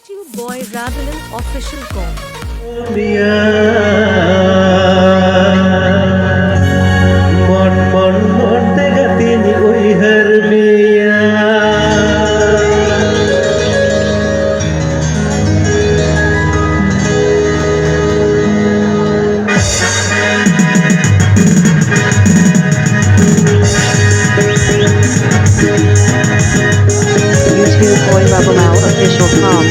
YouTube boy Ravelan official com. মন মন মন থেকে তিনি ওই হার মিয়া YouTube boy Ravelau official com.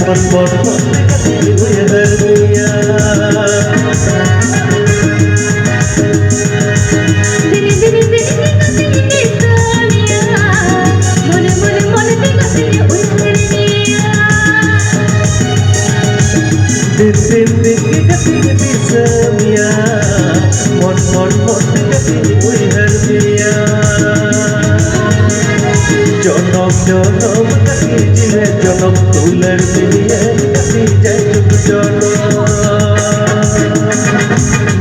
Mon mon mon kasi uy harmiya din din kasi bisamiya mon mon mon kasi uy harmiya জনম জনম কাছে জীবে জনম তুলার মিলিয়ে কাছে যায় যুগ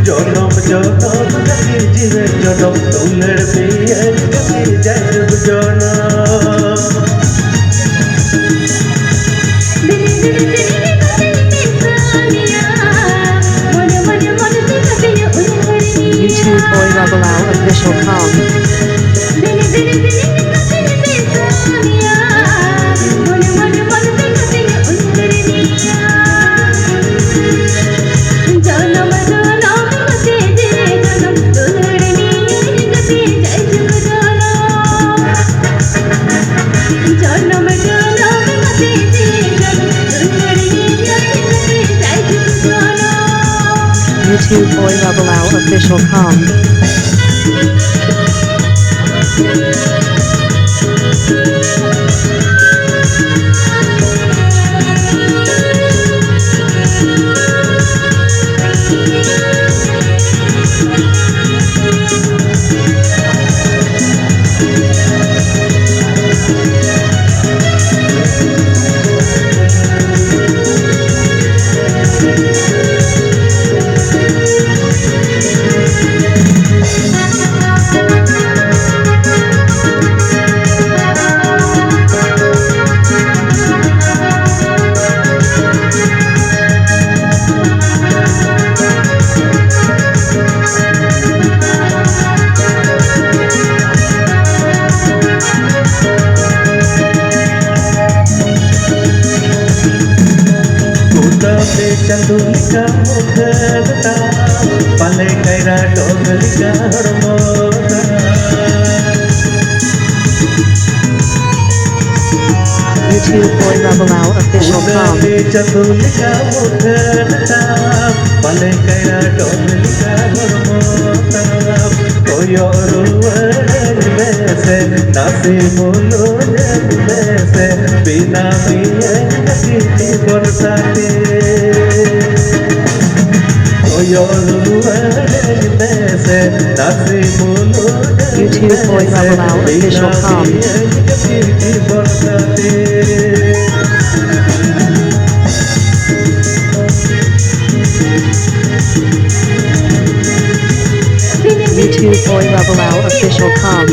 জনম জনম কাছে জীবে জনম তুলার মিলিয়ে কাছে যায় যুগ YouTube boy Ravelau official com. YouTube boy Ravelau official com. चंदुलिका मुखरता पले कैरा डोगलिका हरमोता YouTube boy Ravelau official com. चंदुलिका मुखरता पले कैरा डोगलिका हरमोता कोई और में से नासी बोलो में से बिना पिए किसी बरसाते YouTube boy Ravelau official com. YouTube boy Ravelau official com.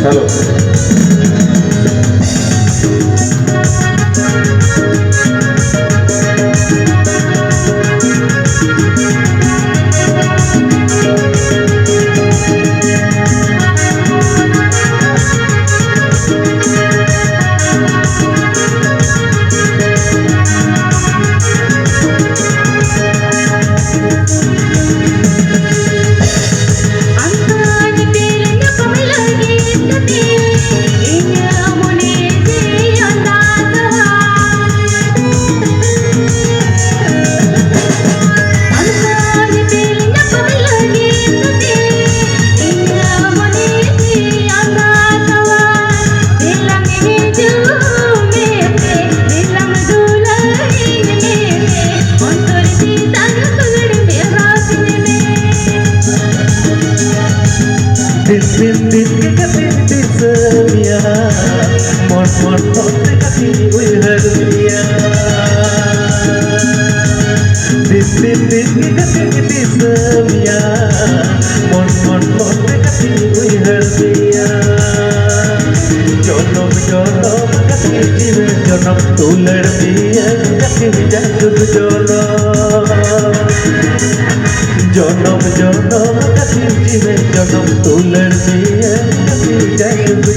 Hello. दिन दिन दिन के कति दिसमिया मन मन होते कति उइहरमिया दिन दिन दिन के कति दिसमिया मन मन होते कति उइहरमिया जनम जनम कति जीवे जनम तुलर मिया कति जादू जनम जनम कति जीवे जनम तुलर मिया कति जादू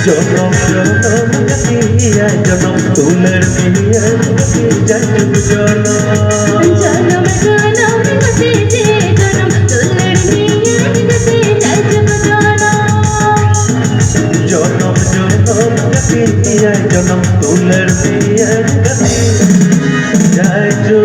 जनम जनम कतिया जनम तुलर मिया कति जादू जनम जनम कति जनम तुलर मिया कति जादू जनम जनम कतिया जनम तुलर मिया कति जादू